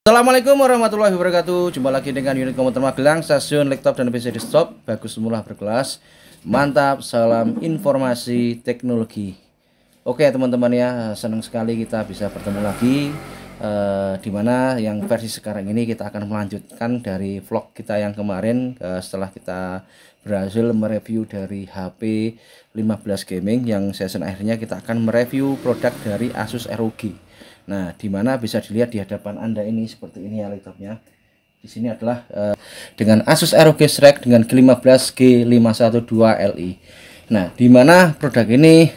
Assalamualaikum warahmatullahi wabarakatuh. Jumpa lagi dengan unit komputer Magelang, stasiun laptop dan PC desktop. Bagus semula berkelas. Mantap, salam informasi teknologi. Oke teman-teman ya, senang sekali kita bisa bertemu lagi. Dimana yang versi sekarang ini kita akan melanjutkan dari vlog kita yang kemarin, setelah kita berhasil mereview dari HP 15 gaming. Yang season akhirnya kita akan mereview produk dari Asus ROG. Nah, dimana bisa dilihat di hadapan Anda ini seperti ini ya laptopnya. Di sini adalah dengan Asus ROG Strix dengan G15 G512Li. Nah, dimana produk ini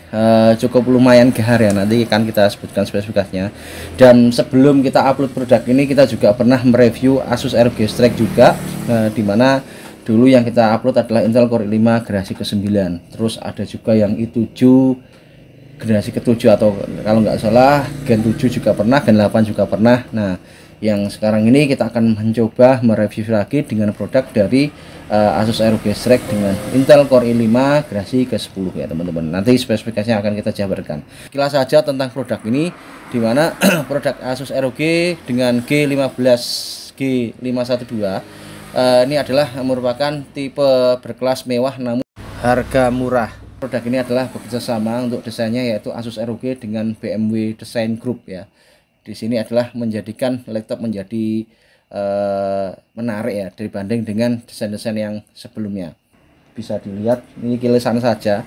cukup lumayan gahar ya. Nanti akan kita sebutkan spesifikasinya. Dan sebelum kita upload produk ini, kita juga pernah mereview Asus ROG Strix juga. Dimana dulu yang kita upload adalah Intel Core i5 generasi ke-9. Terus ada juga yang i7 generasi ke-7 atau kalau nggak salah Gen 7 juga pernah, Gen 8 juga pernah. Nah, yang sekarang ini kita akan mencoba mereview lagi dengan produk dari Asus ROG Strix dengan Intel Core i5 generasi ke-10 ya teman-teman. Nanti spesifikasinya akan kita jabarkan. Sekilas saja tentang produk ini, dimana produk Asus ROG dengan G15 G512 ini adalah merupakan tipe berkelas mewah namun harga murah. Produk ini adalah bekerja sama untuk desainnya yaitu Asus ROG dengan BMW Design Group ya. Di sini adalah menjadikan laptop menjadi menarik ya dibanding dengan desain-desain yang sebelumnya. Bisa dilihat ini kilisan saja,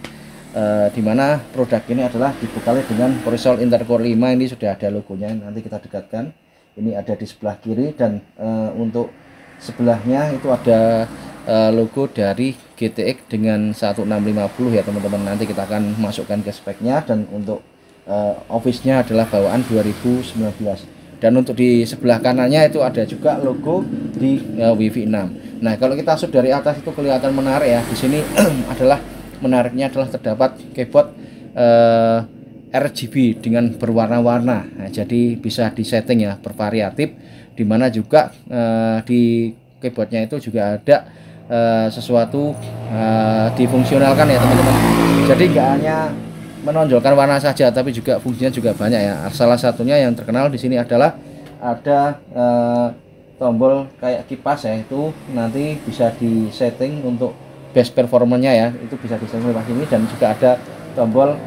dimana produk ini adalah dibekali dengan prosesor Intel Core i5. Ini sudah ada logonya, nanti kita dekatkan. Ini ada di sebelah kiri dan untuk sebelahnya itu ada logo dari GTX dengan 1650 ya teman-teman. Nanti kita akan masukkan ke speknya, dan untuk office-nya adalah bawaan 2019. Dan untuk di sebelah kanannya itu ada juga logo di Wi-Fi 6. Nah, kalau kita shoot dari atas itu kelihatan menarik ya. Di sini adalah menariknya adalah terdapat keyboard RGB dengan berwarna-warna. Nah, jadi bisa disetting ya bervariatif, dimana juga di keyboardnya itu juga ada sesuatu difungsionalkan ya teman-teman. Jadi nggak hanya menonjolkan warna saja, tapi juga fungsinya juga banyak ya. Salah satunya yang terkenal di sini adalah ada tombol kayak kipas ya, itu nanti bisa disetting untuk best performanya ya, itu bisa disetting lewat sini. Dan juga ada tombol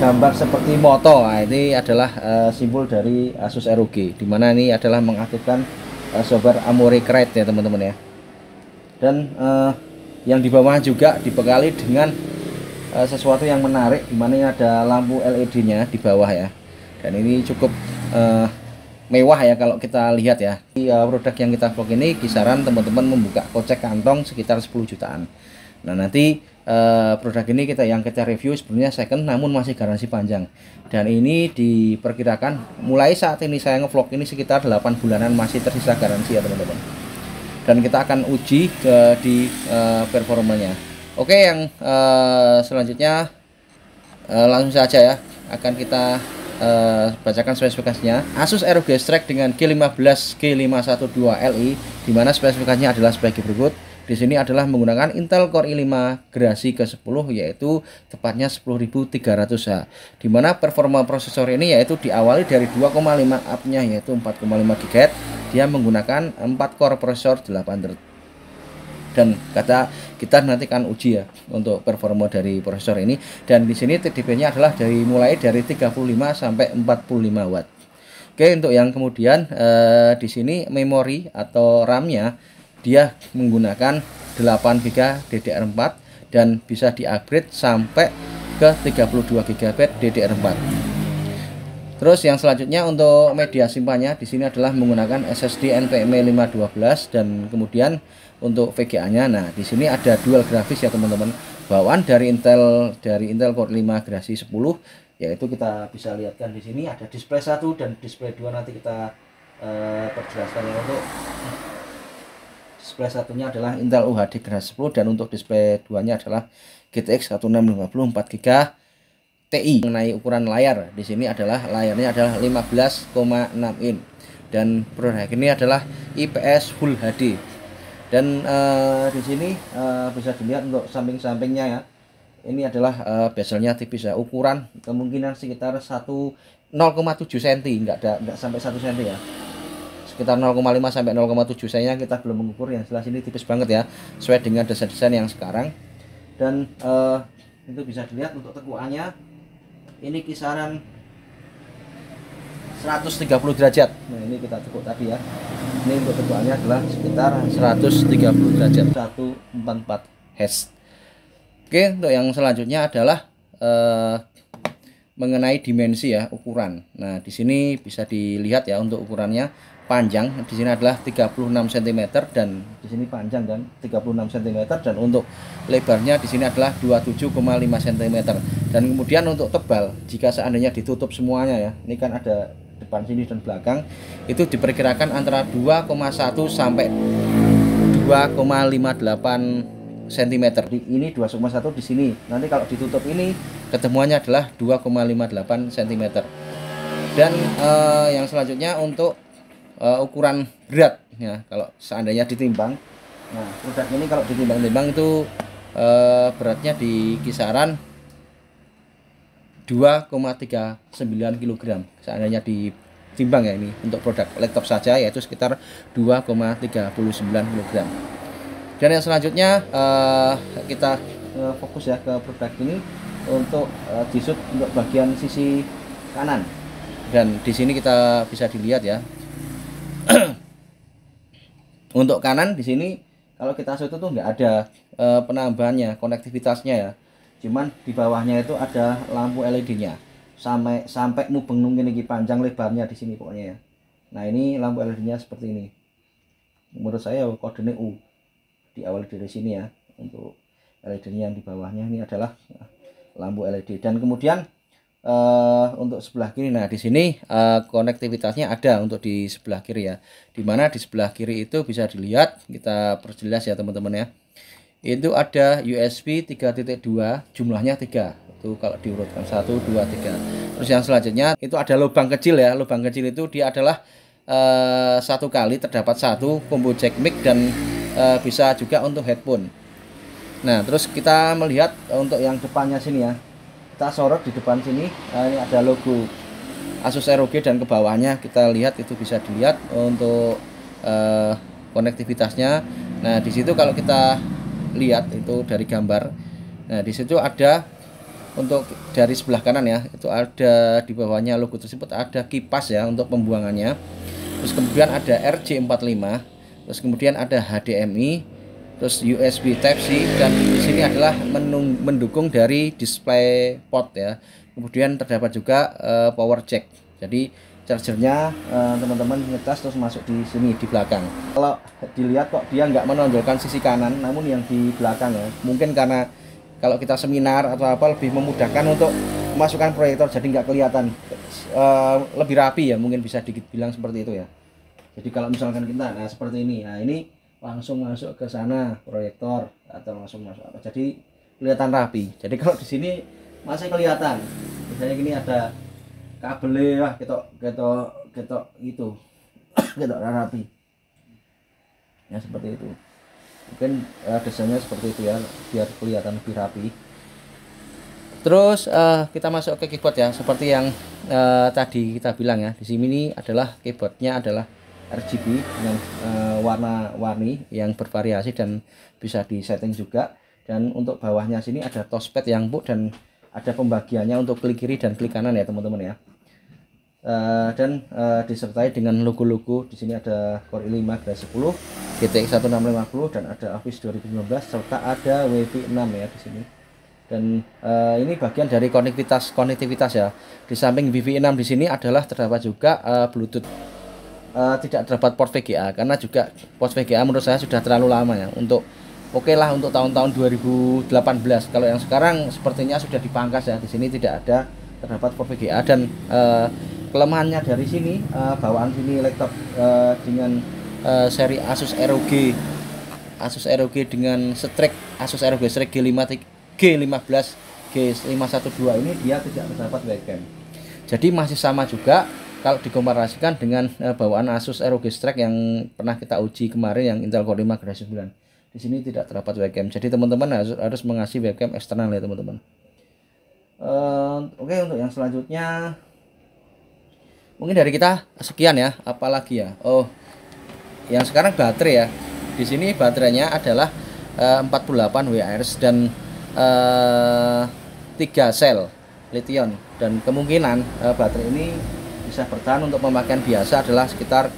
gambar seperti moto. Nah, ini adalah simbol dari Asus ROG, dimana ini adalah mengaktifkan software Amore Crate ya teman-teman ya. Dan yang di bawah juga dibekali dengan sesuatu yang menarik, dimana ini ada lampu LED-nya di bawah ya. Dan ini cukup mewah ya kalau kita lihat ya. Produk yang kita vlog ini kisaran teman-teman membuka kocek kantong sekitar 10 jutaan. Nah, nanti produk ini yang kita review sebenarnya second namun masih garansi panjang, dan ini diperkirakan mulai saat ini saya ngevlog ini sekitar 8 bulanan masih tersisa garansi ya teman-teman. Dan kita akan uji di performanya. Oke, yang selanjutnya langsung saja ya akan kita bacakan spesifikasinya. Asus ROG Strix dengan G15 G512Li, dimana spesifikasinya adalah sebagai berikut. Di sini adalah menggunakan Intel Core i5 generasi ke-10, yaitu tepatnya 10300H. Dimana performa prosesor ini yaitu diawali dari 2,5 up-nya yaitu 4,5 GHz. Dia menggunakan 4 core prosesor 8 thread. Dan kita nanti akan uji ya untuk performa dari prosesor ini. Dan di sini TDP-nya adalah mulai dari 35 sampai 45 watt. Oke, untuk yang kemudian di sini memori atau RAM-nya dia menggunakan 8 GB DDR4 dan bisa di-upgrade sampai ke 32 GB DDR4. Terus yang selanjutnya untuk media simpannya di sini adalah menggunakan SSD NVMe 512, dan kemudian untuk VGA-nya, nah di sini ada dual grafis ya teman-teman. Bawaan dari Intel Core 5 generasi 10, yaitu kita bisa lihatkan di sini ada display 1 dan display 2. Nanti kita perjelaskannya. Untuk display satunya adalah Intel UHD generasi 10, dan untuk display 2-nya adalah GTX 1650 4GB Ti. Mengenai ukuran layar, di sini adalah layarnya adalah 15,6 in, dan produk ini adalah IPS Full HD. Dan di sini bisa dilihat untuk samping-sampingnya ya, ini adalah bezelnya tipis ya, ukuran kemungkinan sekitar 0,7 cm, enggak sampai 1 cm ya, sekitar 0,5 sampai 0,7 cm. Kita belum mengukur, yang jelas ini tipis banget ya, sesuai dengan desain-desain yang sekarang. Dan itu bisa dilihat untuk tekukannya ini kisaran 130 derajat. Nah ini kita tekuk tadi ya, ini untuk tekukannya adalah sekitar 130 derajat, 144 Hz. Oke, untuk yang selanjutnya adalah mengenai dimensi ya, ukuran. Nah di sini bisa dilihat ya, untuk ukurannya panjang di sini adalah 36 cm, dan di sini panjang kan 36 cm, dan untuk lebarnya di sini adalah 27,5 cm. Dan kemudian untuk tebal, jika seandainya ditutup semuanya ya, ini kan ada depan sini dan belakang, itu diperkirakan antara 2,1 sampai 2,58 cm. Ini 2,1 di sini. Nanti kalau ditutup ini ketemuannya adalah 2,58 cm. Dan yang selanjutnya untuk ukuran berat ya, kalau seandainya ditimbang. Nah, produk ini kalau ditimbang-timbang itu beratnya di kisaran 2,39 kg seandainya ditimbang ya, ini untuk produk laptop saja, yaitu sekitar 2,39 kg. Dan yang selanjutnya kita fokus ya ke produk ini untuk disut untuk bagian sisi kanan. Dan di sini kita bisa dilihat ya, untuk kanan di sini kalau kita shoot itu nggak ada penambahannya, konektivitasnya ya, cuman di bawahnya itu ada lampu LED-nya sampai mubeng nunggu panjang lebarnya di sini pokoknya ya. Nah ini lampu LED-nya seperti ini, menurut saya kodenya U di awal dari sini ya. Untuk LED-nya yang di bawahnya ini adalah lampu LED. Dan kemudian untuk sebelah kiri, nah di sini konektivitasnya ada untuk di sebelah kiri ya, dimana di sebelah kiri itu bisa dilihat, kita perjelas ya teman-teman ya, itu ada USB 3.2, jumlahnya 3, itu kalau diurutkan 1, 2, 3. Terus yang selanjutnya itu ada lubang kecil ya, lubang kecil itu dia adalah satu kali terdapat satu combo jack mic, dan bisa juga untuk headphone. Nah terus kita melihat untuk yang depannya sini ya, kita sorot di depan sini, ini ada logo Asus ROG, dan ke bawahnya kita lihat itu bisa dilihat untuk konektivitasnya. Nah di situ kalau kita lihat itu dari gambar, nah di situ ada untuk dari sebelah kanan ya, itu ada di bawahnya logo tersebut ada kipas ya untuk pembuangannya. Terus kemudian ada RJ45, terus kemudian ada HDMI, terus USB Type-C, dan di sini adalah mendukung dari display port ya. Kemudian terdapat juga power jack. Jadi chargernya teman-teman ngecas terus masuk di sini di belakang. Kalau dilihat kok dia nggak menonjolkan sisi kanan, namun yang di belakang ya. Mungkin karena kalau kita seminar atau apa lebih memudahkan untuk memasukkan proyektor, jadi nggak kelihatan, lebih rapi ya, mungkin bisa dikit bilang seperti itu ya. Jadi kalau misalkan kita nah seperti ini, nah ini langsung masuk ke sana proyektor atau langsung masuk apa, jadi kelihatan rapi. Jadi kalau di sini masih kelihatan, misalnya gini ada kabelnya, ketok itu ketok rapi ya, seperti itu. Mungkin desainnya seperti itu ya, biar kelihatan lebih rapi. Terus kita masuk ke keyboard ya, seperti yang tadi kita bilang ya, di sini adalah keyboardnya adalah RGB dengan warna-warni yang bervariasi dan bisa disetting juga. Dan untuk bawahnya sini ada touchpad yang empuk dan ada pembagiannya untuk klik kiri dan klik kanan ya teman-teman ya. Dan disertai dengan logo-logo. Di sini ada Core i5 Grace 10, GTX 1650, dan ada Office 2019, serta ada Wi-Fi 6 ya di sini. Dan ini bagian dari konektivitas ya. Di samping Wi-Fi 6 di sini adalah terdapat juga Bluetooth. Tidak terdapat port VGA, karena juga port VGA menurut saya sudah terlalu lama ya, untuk oke lah untuk tahun-tahun 2018. Kalau yang sekarang sepertinya sudah dipangkas ya, di sini tidak ada terdapat port VGA. Dan kelemahannya dari sini, bawaan sini laptop dengan seri Asus ROG dengan strike Asus ROG strike G15 G512 ini dia tidak terdapat webcam. Jadi masih sama juga kalau dikomparasikan dengan bawaan Asus ROG Strix yang pernah kita uji kemarin, yang Intel Core i5 Grace 9. Di sini tidak terdapat webcam. Jadi teman-teman harus mengasih webcam eksternal ya teman-teman. Oke, untuk yang selanjutnya mungkin dari kita sekian ya. Apalagi ya. Oh, yang sekarang baterai ya. Di sini baterainya adalah 48 WAH dan 3 sel lithium, dan kemungkinan baterai ini bisa bertahan untuk pemakaian biasa adalah sekitar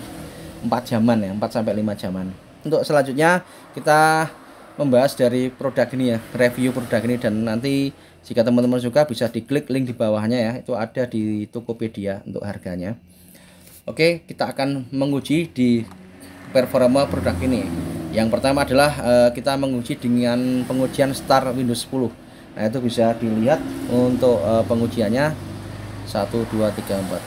4 jaman ya, 4 sampai 5 jaman. Untuk selanjutnya kita membahas dari produk ini ya, review produk ini, dan nanti jika teman-teman suka bisa diklik link di bawahnya ya, itu ada di Tokopedia untuk harganya. Oke, kita akan menguji di performa produk ini. Yang pertama adalah kita menguji dengan pengujian start Windows 10. Nah, itu bisa dilihat untuk pengujiannya 1 2 3 4.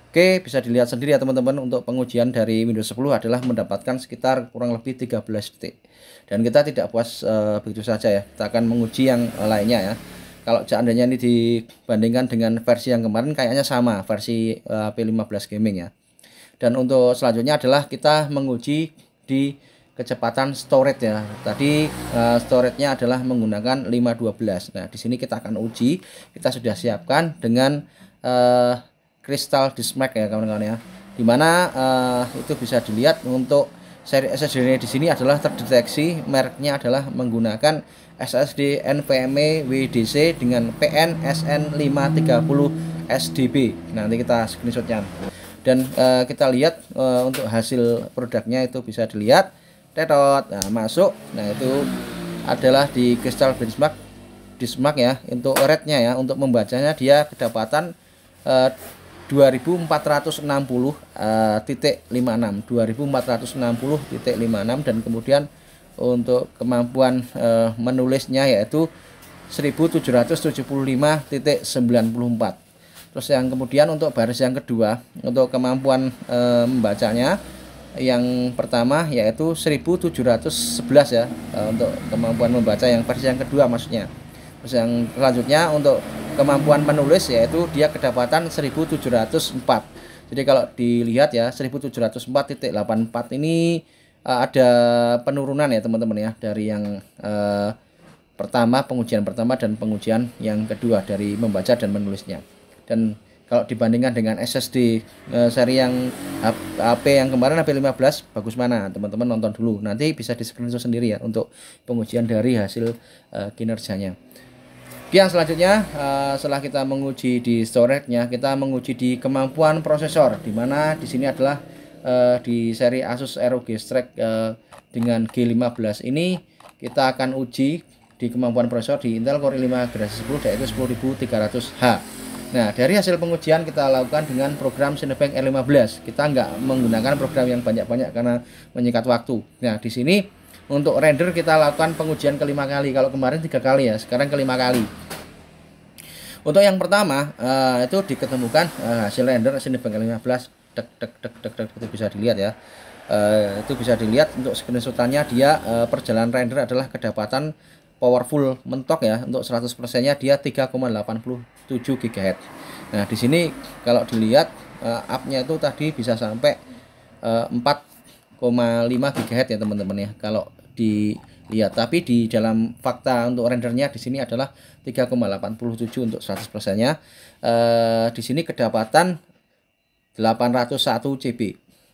Oke, bisa dilihat sendiri ya teman-teman, untuk pengujian dari Windows 10 adalah mendapatkan sekitar kurang lebih 13 detik. Dan kita tidak puas begitu saja ya, kita akan menguji yang lainnya ya. Kalau seandainya ini dibandingkan dengan versi yang kemarin kayaknya sama, versi P15 Gaming ya. Dan untuk selanjutnya adalah kita menguji di kecepatan storage ya. Tadi storage-nya adalah menggunakan 512. Nah, di sini kita akan uji, kita sudah siapkan dengan Crystal Disk Mark ya kawan-kawan ya, dimana itu bisa dilihat untuk seri SSD di sini adalah terdeteksi mereknya adalah menggunakan SSD NVMe WDC dengan PNSN530 SDB. Nanti kita screenshotnya dan kita lihat untuk hasil produknya itu bisa dilihat tetot. Nah, masuk. Nah, itu adalah di Crystal Disk Mark ya. Untuk rate-nya ya, untuk membacanya dia kedapatan 2460.56 dan kemudian untuk kemampuan menulisnya yaitu 1775.94. Terus yang kemudian untuk baris yang kedua, untuk kemampuan membacanya yang pertama yaitu 1711 ya, untuk kemampuan membaca yang versi yang kedua maksudnya. Terus yang selanjutnya untuk kemampuan menulis yaitu dia kedapatan 1704. Jadi kalau dilihat ya 1704.84 ini ada penurunan ya teman-teman ya, dari yang pertama, pengujian pertama dan pengujian yang kedua dari membaca dan menulisnya. Dan kalau dibandingkan dengan SSD seri yang HP yang kemarin HP15 bagus mana, teman-teman nonton dulu, nanti bisa di screenshot sendiri ya untuk pengujian dari hasil kinerjanya. Yang selanjutnya setelah kita menguji di storage-nya, kita menguji di kemampuan prosesor, dimana di sini adalah di seri Asus ROG Strix dengan G15 ini kita akan uji di kemampuan prosesor di Intel Core i5 generasi 10 yaitu 10300H. Nah, dari hasil pengujian kita lakukan dengan program Cinebench R15. Kita nggak menggunakan program yang banyak-banyak karena menyingkat waktu. Nah, di sini untuk render kita lakukan pengujian kelima kali. Kalau kemarin 3 kali ya, sekarang kelima kali. Untuk yang pertama itu diketemukan hasil render Cinebench R15 itu bisa dilihat ya. Itu bisa dilihat untuk screenshotannya, dia perjalanan render adalah kedapatan powerful mentok ya. Untuk 100%-nya dia 3,87 GHz. Nah, di sini kalau dilihat up-nya itu tadi bisa sampai 4,5 GHz ya teman-teman ya kalau dilihat, tapi di dalam fakta untuk rendernya di sini adalah 3,87 untuk 100%-nya. Di sini kedapatan 801 CB.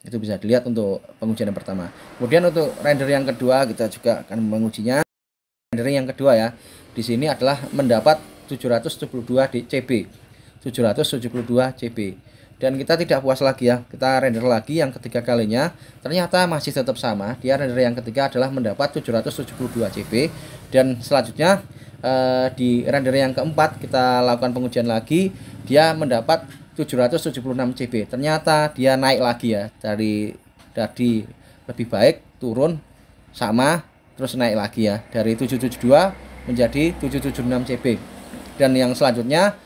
Itu bisa dilihat untuk pengujian yang pertama. Kemudian untuk render yang kedua kita juga akan mengujinya. Render yang kedua ya. Di sini adalah mendapat 772 CB. 772 CB. Dan kita tidak puas lagi ya, kita render lagi yang ketiga kalinya, ternyata masih tetap sama. Dia render yang ketiga adalah mendapat 772 CB. Dan selanjutnya di render yang keempat kita lakukan pengujian lagi, dia mendapat 776 CB. Ternyata dia naik lagi ya, dari tadi lebih baik, turun sama, terus naik lagi ya, dari 772 menjadi 776 CB. Dan yang selanjutnya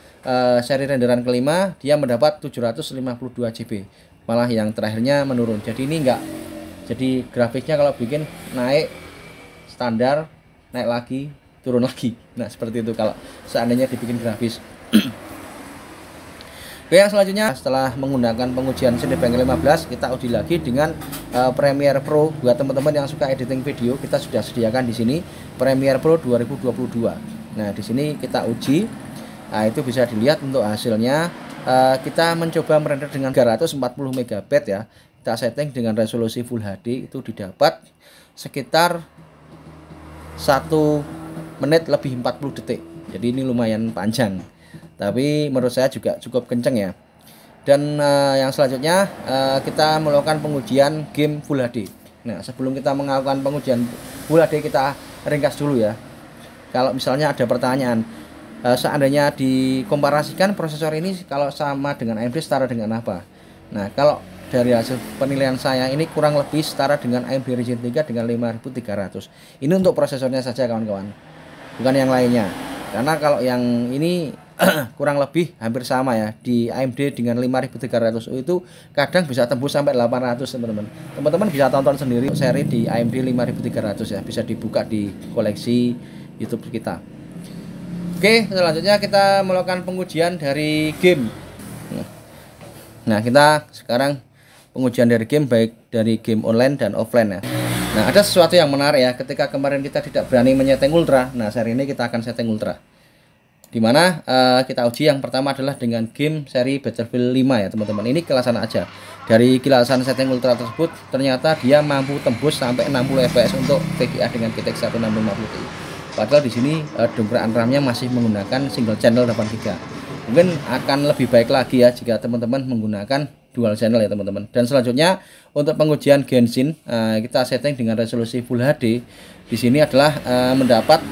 seri renderan kelima dia mendapat 752 CB, malah yang terakhirnya menurun. Jadi ini enggak, jadi grafiknya kalau bikin naik standar, naik lagi, turun lagi. Nah, seperti itu kalau seandainya dibikin grafis. Oke, yang selanjutnya setelah menggunakan pengujian Cinebench 15, kita uji lagi dengan Premiere Pro. Buat teman-teman yang suka editing video, kita sudah sediakan di sini Premiere Pro 2022. Nah, di sini kita uji. Nah, itu bisa dilihat untuk hasilnya. Kita mencoba merender dengan 340 MB ya. Kita setting dengan resolusi Full HD, itu didapat sekitar 1 menit lebih 40 detik. Jadi ini lumayan panjang, tapi menurut saya juga cukup kenceng ya. Dan yang selanjutnya kita melakukan pengujian game Full HD. Nah, sebelum kita melakukan pengujian Full HD, kita ringkas dulu ya. Kalau misalnya ada pertanyaan, seandainya dikomparasikan prosesor ini kalau sama dengan AMD setara dengan apa? Nah, kalau dari hasil penilaian saya ini kurang lebih setara dengan AMD Ryzen 3 dengan 5300. Ini untuk prosesornya saja kawan-kawan, bukan yang lainnya. Karena kalau yang ini kurang lebih hampir sama ya, di AMD dengan 5300 itu kadang bisa tembus sampai 800 teman-teman. Teman-teman bisa tonton sendiri seri di AMD 5300 ya, bisa dibuka di koleksi YouTube kita. Oke, selanjutnya kita melakukan pengujian dari game. Nah, kita sekarang pengujian dari game, baik dari game online dan offline ya. Nah, ada sesuatu yang menarik ya, ketika kemarin kita tidak berani menyeting ultra. Nah, seri ini kita akan setting ultra. Dimana kita uji yang pertama adalah dengan game seri Battlefield 5 ya teman-teman. Ini kilasan aja. Dari kilasan setting ultra tersebut, ternyata dia mampu tembus sampai 60 fps untuk VGA dengan GTX 1650 Ti. Padahal di sini dobrakan RAM-nya masih menggunakan single channel 8 GB. Mungkin akan lebih baik lagi ya jika teman-teman menggunakan dual channel ya teman-teman. Dan selanjutnya untuk pengujian Genshin, kita setting dengan resolusi Full HD. Di sini adalah mendapat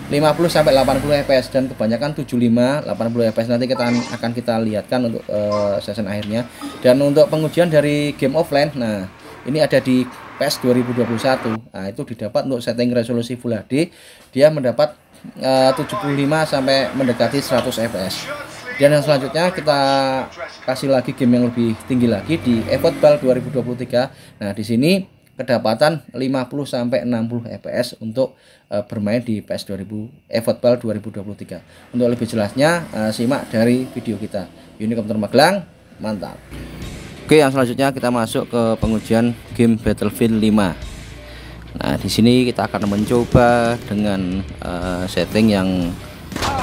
50 sampai 80 fps dan kebanyakan 75 80 fps. Nanti kita akan kita lihatkan untuk session akhirnya. Dan untuk pengujian dari game offline, nah ini ada di PES 2021. Nah, itu didapat untuk setting resolusi Full HD, dia mendapat 75 sampai mendekati 100 fps. Dan yang selanjutnya kita kasih lagi game yang lebih tinggi lagi di eFootball 2023. Nah, di sini kedapatan 50 sampai 60 fps untuk bermain di PES eFootball 2023. Untuk lebih jelasnya simak dari video kita. Unit Komputer Magelang, mantap. Oke, yang selanjutnya kita masuk ke pengujian game Battlefield 5. Nah, di sini kita akan mencoba dengan setting yang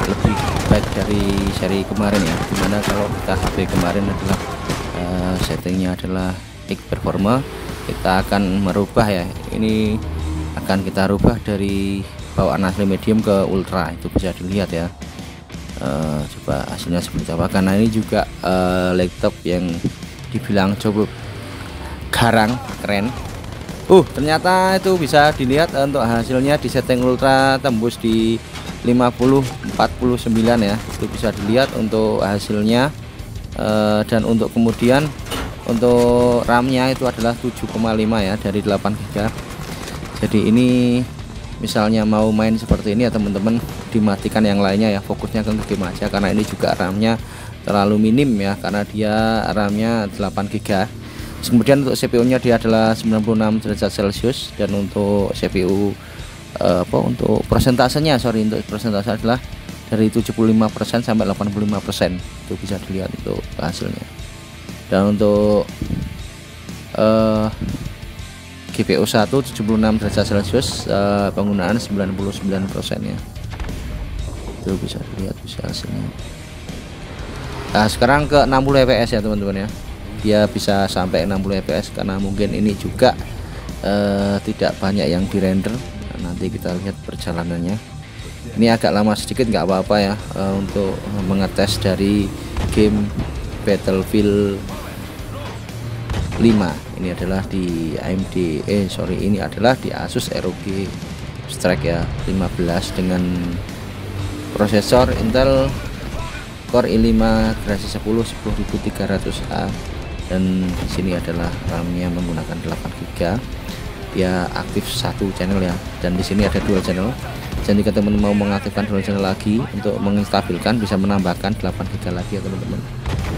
lebih baik dari seri kemarin ya. Dimana kalau kita HP kemarin adalah settingnya adalah peak performa, kita akan merubah ya. Ini akan kita rubah dari bawaan asli medium ke ultra, itu bisa dilihat ya. Coba hasilnya seperti apa. Karena ini juga laptop yang dibilang cukup garang, keren. Ternyata itu bisa dilihat untuk hasilnya di setting ultra tembus di 50-49 ya. Itu bisa dilihat untuk hasilnya. Dan untuk kemudian untuk RAM-nya itu adalah 7,5 ya dari 8 GB. Jadi ini misalnya mau main seperti ini ya teman-teman, dimatikan yang lainnya ya, fokusnya ke game aja, karena ini juga RAM-nya terlalu minim ya, karena dia RAM-nya 8 GB. Kemudian untuk CPU-nya dia adalah 96 derajat Celcius, dan untuk CPU untuk persentasenya, untuk persentase adalah dari 75% sampai 85%. Itu bisa dilihat untuk hasilnya. Dan untuk GPU 1 76 derajat Celcius, penggunaan 99% ya. Itu bisa dilihat bisa hasilnya. Nah, sekarang ke 60 fps ya teman-teman ya. Dia bisa sampai 60 fps karena mungkin ini juga tidak banyak yang dirender. Nanti kita lihat perjalanannya. Ini agak lama sedikit, nggak apa-apa ya, untuk mengetes dari game Battlefield 5. Ini adalah di AMD, ini adalah di Asus ROG Strix ya 15 dengan prosesor Intel Core i5 generasi 10 10300A, dan di sini adalah RAM-nya menggunakan 8 GB. Dia aktif satu channel ya, dan di sini ada dual channel. Dan jika teman mau mengaktifkan dual channel lagi untuk menstabilkan, bisa menambahkan 8 GB lagi ya teman-teman.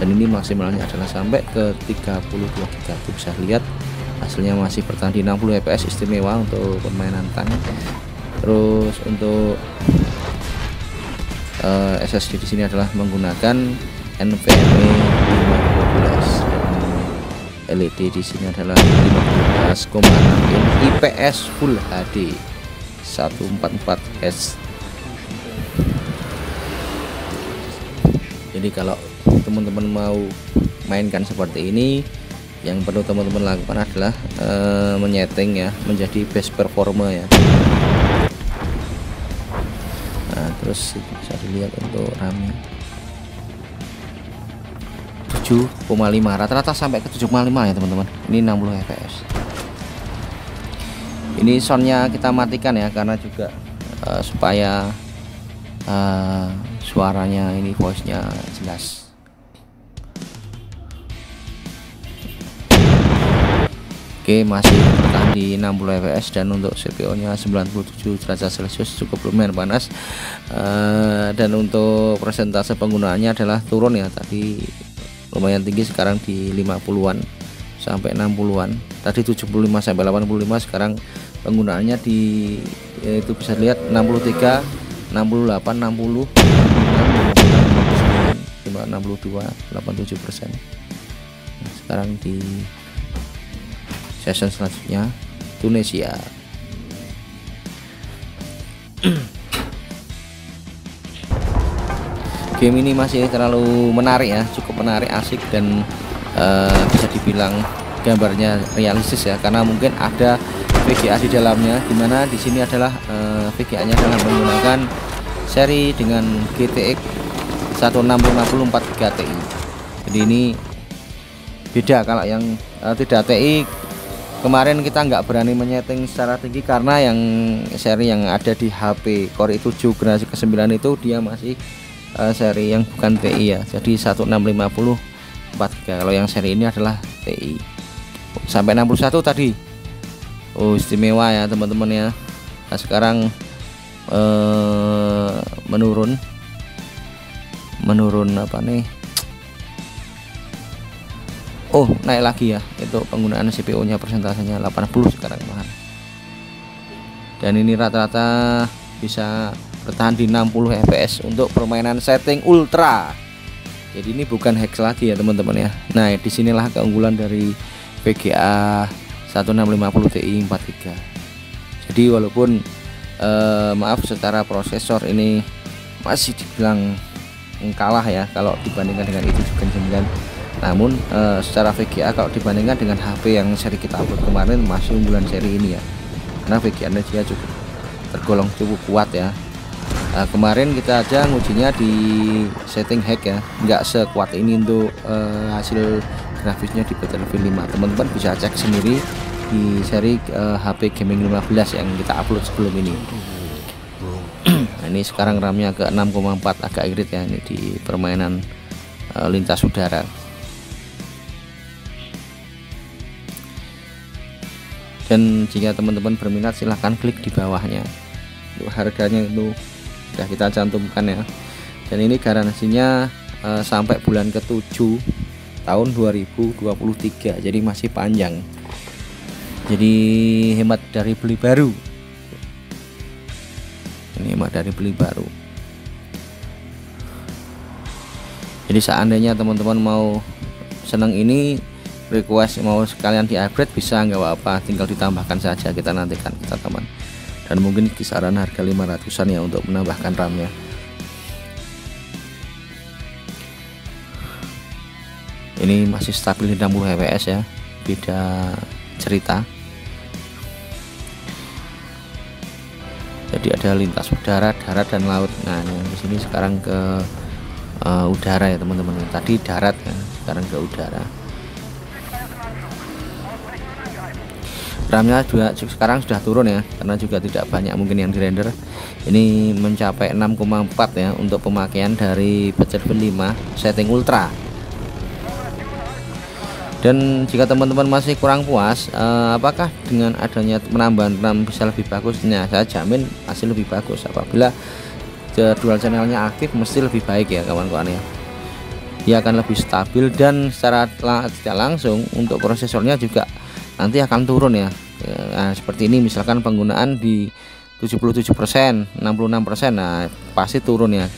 Dan ini maksimalnya adalah sampai ke 32 GB. Itu bisa lihat hasilnya masih bertahan di 60 fps, istimewa untuk permainan tank. Terus untuk SSD di sini adalah menggunakan NVMe 512 dan LED di sini adalah 15,6 in IPS Full HD 144Hz. Jadi kalau teman-teman mau mainkan seperti ini, yang perlu teman-teman lakukan adalah menyeting ya menjadi best performer ya. Nah, terus bisa dilihat untuk RAM-nya 7,5, rata-rata sampai ke 7,5 ya teman-teman. Ini 60 fps. Ini soundnya kita matikan ya, karena juga supaya suaranya ini voice-nya jelas. Oke, masih bertahan di 60 fps dan untuk CPU nya 97 derajat celcius, cukup lumayan panas. Dan untuk persentase penggunaannya adalah turun ya, tadi lumayan tinggi, sekarang di 50-an sampai 60-an, tadi 75 sampai 85, sekarang penggunaannya di itu bisa lihat 63, 68, 60, 66, 59, 62, 87%. Nah, sekarang di session selanjutnya Tunisia. Game ini masih terlalu menarik ya, cukup menarik, asik, dan bisa dibilang gambarnya realistis ya, karena mungkin ada VGA di dalamnya, dimana di sini adalah VGA nya adalah menggunakan seri dengan GTX 1650 4GB Ti. Jadi ini beda. Kalau yang tidak Ti, kemarin kita nggak berani menyeting secara tinggi karena yang seri yang ada di HP Core i7 generasi ke-9 itu dia masih seri yang bukan Ti ya, jadi 1650 4GB. Kalau yang seri ini adalah Ti sampai 61 tadi. Oh, istimewa ya teman-teman ya. Nah, sekarang menurun apa nih, oh naik lagi ya, itu penggunaan CPU nya persentasenya 80 sekarang malahan. Dan ini rata-rata bisa bertahan di 60 fps untuk permainan setting ultra. Jadi ini bukan hex lagi ya teman-teman ya. Nah, disinilah keunggulan dari VGA 1650 Ti 4GB. Jadi walaupun maaf, secara prosesor ini masih dibilang kalah ya kalau dibandingkan dengan i7 Gen 9, namun secara VGA kalau dibandingkan dengan HP yang seri kita upload kemarin masih unggulan seri ini ya, karena VGA nya dia cukup tergolong cukup kuat ya. Kemarin kita aja ngujinya di setting hack ya, nggak sekuat ini untuk hasil grafisnya di Battlefield 5. Teman-teman bisa cek sendiri di seri HP Gaming 15 yang kita upload sebelum ini. Nah, ini sekarang RAM-nya ke 6,4, agak irit ya ini di permainan lintas udara. Dan jika teman-teman berminat silahkan klik di bawahnya. Untuk harganya itu sudah kita cantumkan ya. Dan ini garansinya sampai bulan ke-7 tahun 2023, jadi masih panjang. Jadi hemat dari beli baru. Ini hemat dari beli baru. Jadi seandainya teman-teman mau senang ini, request mau sekalian di upgrade bisa, nggak apa-apa, tinggal ditambahkan saja, kita nantikan kita teman. Dan mungkin kisaran harga 500-an ya untuk menambahkan RAM-nya. Ini masih stabil di 60 fps ya, beda cerita. Jadi ada lintas udara, darat, dan laut. Nah, yang di sini sekarang ke udara ya teman-teman. Tadi darat ya, sekarang ke udara. RAM-nya juga sekarang sudah turun ya, karena juga tidak banyak mungkin yang dirender. Ini mencapai 6,4 ya untuk pemakaian dari Battlefield 5 setting ultra. Dan jika teman-teman masih kurang puas, apakah dengan adanya penambahan RAM bisa lebih bagus? Nah, saya jamin masih lebih bagus. Apabila dual channelnya aktif, mesti lebih baik ya kawan-kawan ya. Dia akan lebih stabil dan secara tidak langsung untuk prosesornya juga nanti akan turun ya. Nah, seperti ini misalkan penggunaan di 77%, 66%, nah pasti turun ya.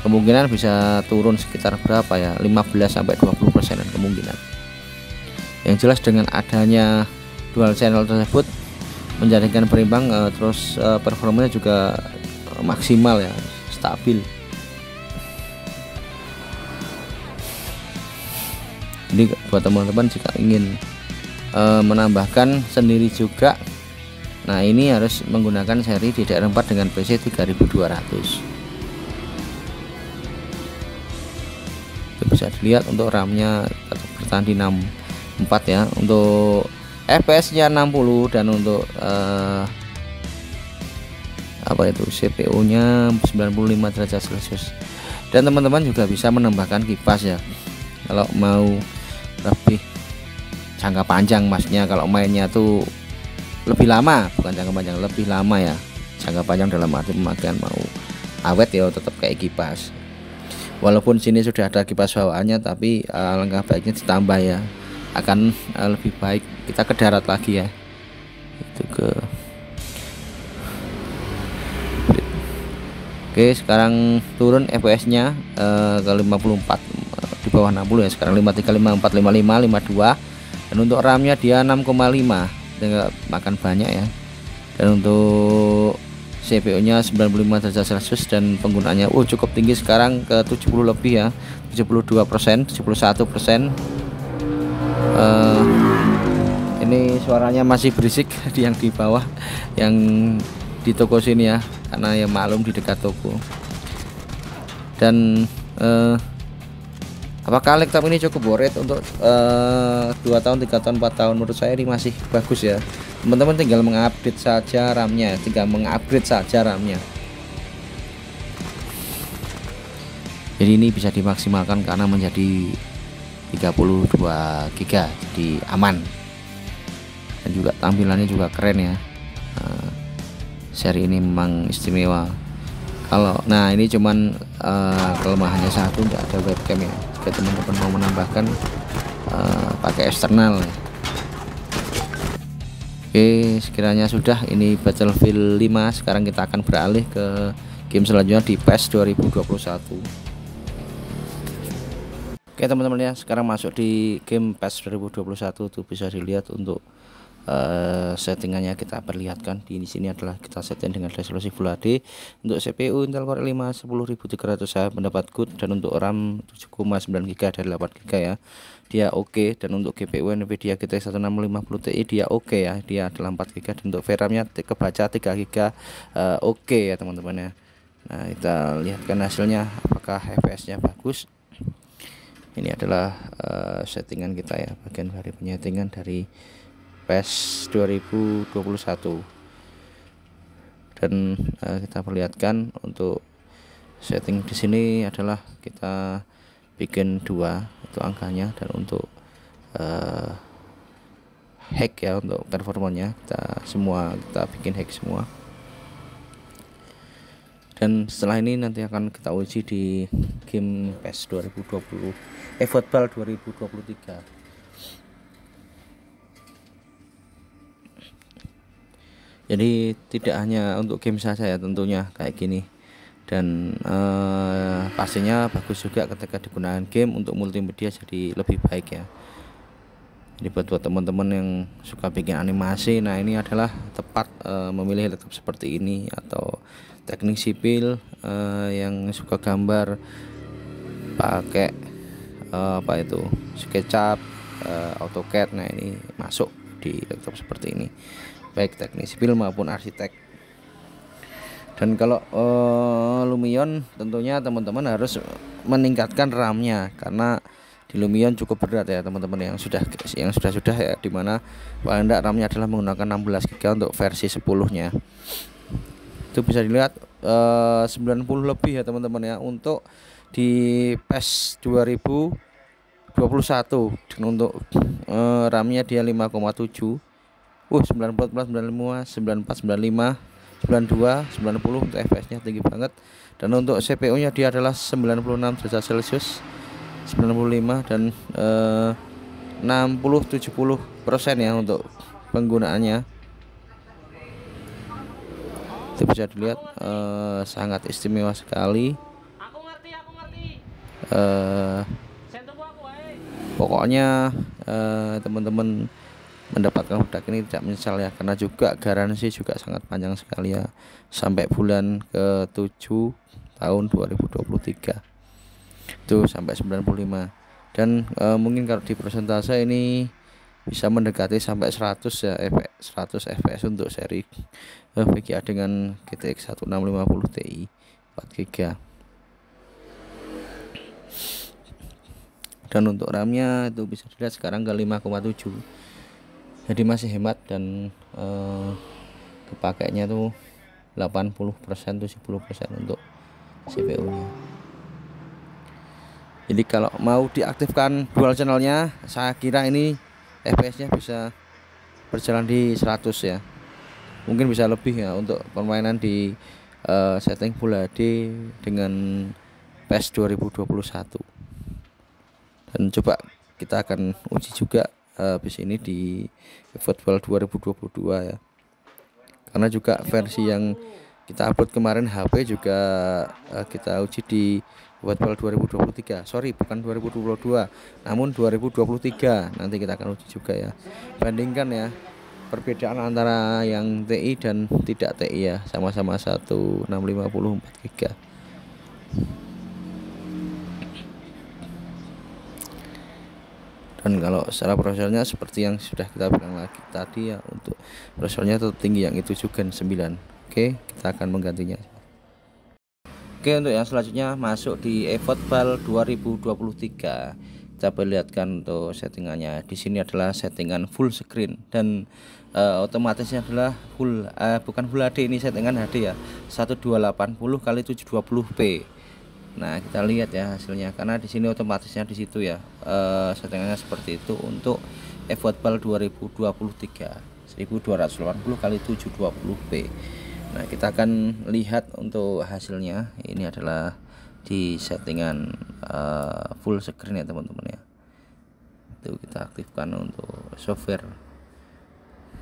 kemungkinan bisa turun sekitar berapa ya, 15-20% kemungkinan. Yang jelas dengan adanya dual channel tersebut menjadikan berimbang, terus performanya juga maksimal ya, stabil. Jadi buat teman-teman jika ingin menambahkan sendiri juga, nah ini harus menggunakan seri DDR4 dengan PC 3200. Bisa dilihat untuk RAM-nya tetap bertahan di 64 ya, untuk FPS-nya 60, dan untuk CPU-nya 95 derajat Celcius. Dan teman-teman juga bisa menambahkan kipas ya, kalau mau lebih jangka panjang, maksudnya kalau mainnya tuh lebih lama, bukan jangka panjang, lebih lama ya, jangka panjang dalam arti pemakaian mau awet ya, tetap kayak kipas. Walaupun sini sudah ada kipas bawaannya, tapi alangkah baiknya ditambah ya, akan lebih baik. Kita ke darat lagi ya, itu ke Oke, sekarang turun FPS-nya ke 54, di bawah 60 ya, sekarang 53, 54, 55, 52. Dan untuk RAM-nya dia 6,5, tinggal makan banyak ya. Dan untuk CPU-nya 95 derajat Celcius, dan penggunaannya cukup tinggi sekarang, ke 70 lebih ya, 72%, 71%. Ini suaranya masih berisik yang di bawah, yang di toko sini ya, karena ya maklum di dekat toko. Dan apakah laptop ini cukup worth it untuk 2 tahun, 3 tahun, 4 tahun? Menurut saya ini masih bagus ya. Teman-teman tinggal mengupdate saja RAM-nya, Jadi ini bisa dimaksimalkan karena menjadi 32 GB, jadi aman. Dan juga tampilannya juga keren ya. Seri ini memang istimewa. Nah ini cuman kelemahannya satu, nggak ada webcam ya. Jika teman-teman mau menambahkan, pakai eksternal ya. Oke, sekiranya sudah, ini Battlefield 5. Sekarang kita akan beralih ke game selanjutnya di PES 2021. Oke teman-teman ya, sekarang masuk di game PES 2021. Tuh bisa dilihat untuk settingannya kita perlihatkan. Di sini adalah kita setting dengan resolusi Full HD. Untuk CPU Intel Core i5 10300 saya mendapat good, dan untuk RAM 7,9 GB dari 8 GB ya, dia oke. Dan untuk GPU Nvidia GTX 1650 Ti dia oke ya, dia adalah 4 GB. Dan untuk VRAM-nya kebaca 3 GB, oke ya teman-teman ya. Nah kita lihatkan hasilnya, apakah FPS-nya bagus. Ini adalah settingan kita ya, bagian dari penyetingan dari PES 2021. Dan kita perlihatkan untuk setting di sini adalah kita bikin 2 itu angkanya, dan untuk hack ya, untuk performanya kita bikin hack semua. Dan setelah ini nanti akan kita uji di game PES 2020 Football 2023. Jadi tidak hanya untuk game saja ya tentunya kayak gini, dan pastinya bagus juga ketika digunakan game untuk multimedia, jadi lebih baik ya. Jadi buat teman-teman yang suka bikin animasi, nah ini adalah tepat memilih laptop seperti ini, atau teknik sipil yang suka gambar pakai SketchUp, AutoCAD. Nah ini masuk di laptop seperti ini, baik teknik sipil maupun arsitek. Dan kalau Lumion tentunya teman-teman harus meningkatkan RAM-nya, karena di Lumion cukup berat ya teman-teman, yang sudah ya, dimana paling enggak RAM-nya adalah menggunakan 16 GB untuk versi 10-nya. Itu bisa dilihat 90 lebih ya teman-teman ya untuk di PES 2021. Dan untuk RAM-nya dia 5,7. 94, 95, 94, 95, 92, 90 untuk FPS-nya tinggi banget. Dan untuk CPU-nya dia adalah 96 derajat Celcius, 95, dan 60-70% ya untuk penggunaannya. Itu bisa dilihat sangat istimewa sekali. eh, pokoknya teman-teman mendapatkan produk ini tidak menyesal ya, karena juga garansi juga sangat panjang sekali ya, sampai bulan ke-7 tahun 2023 itu sampai 95. Dan mungkin kalau di persentase ini bisa mendekati sampai 100 ya, 100 fps untuk seri VGA dengan GTX 1650 Ti 4GB. Dan untuk RAM-nya itu bisa dilihat sekarang ke 5,7, jadi masih hemat. Dan kepakainya tuh 80% 70% untuk CPU-nya. Jadi kalau mau diaktifkan dual channelnya, saya kira ini FPS-nya bisa berjalan di 100 ya, mungkin bisa lebih ya untuk permainan di setting Full HD dengan PES 2021. Dan coba kita akan uji juga habis ini di eFootball 2022 ya, karena juga versi yang kita upload kemarin HP juga kita uji di eFootball 2023. Sorry, bukan 2022, namun 2023 nanti kita akan uji juga ya. Bandingkan ya perbedaan antara yang TI dan tidak TI ya, sama-sama 1650 4GB. Dan kalau secara prosesornya seperti yang sudah kita bilang lagi tadi ya, untuk prosesornya tetap tinggi, yang itu juga 9. Oke, kita akan menggantinya. Oke, untuk yang selanjutnya masuk di eFootball 2023. Kita perlihatkan untuk settingannya. Di sini adalah settingan full screen, dan otomatisnya adalah bukan full HD, ini settingan HD ya, 1280 x 720p. Nah, kita lihat ya hasilnya, karena di sini otomatisnya di situ ya, settingannya seperti itu untuk eFootball 2023 1280 x 720p. Nah, kita akan lihat untuk hasilnya. Ini adalah di settingan full screen ya teman-teman ya. Itu kita aktifkan untuk software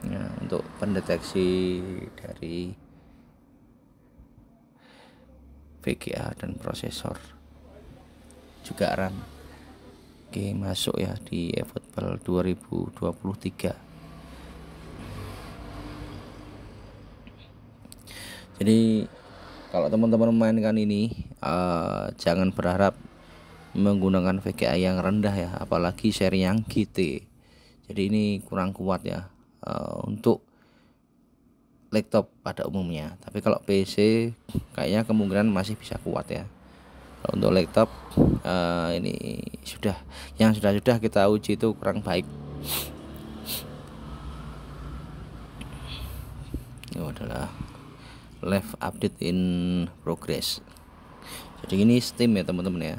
ya, untuk pendeteksi dari VGA dan prosesor, juga RAM. Oke, masuk ya di eFootball 2023. Jadi kalau teman-teman memainkan ini jangan berharap menggunakan VGA yang rendah ya, apalagi seri yang GT. Jadi ini kurang kuat ya untuk laptop pada umumnya. Tapi kalau PC kayaknya kemungkinan masih bisa kuat ya. Kalau untuk laptop ini sudah kita uji itu kurang baik. Ini adalah live update in progress. Jadi ini Steam ya teman-teman ya.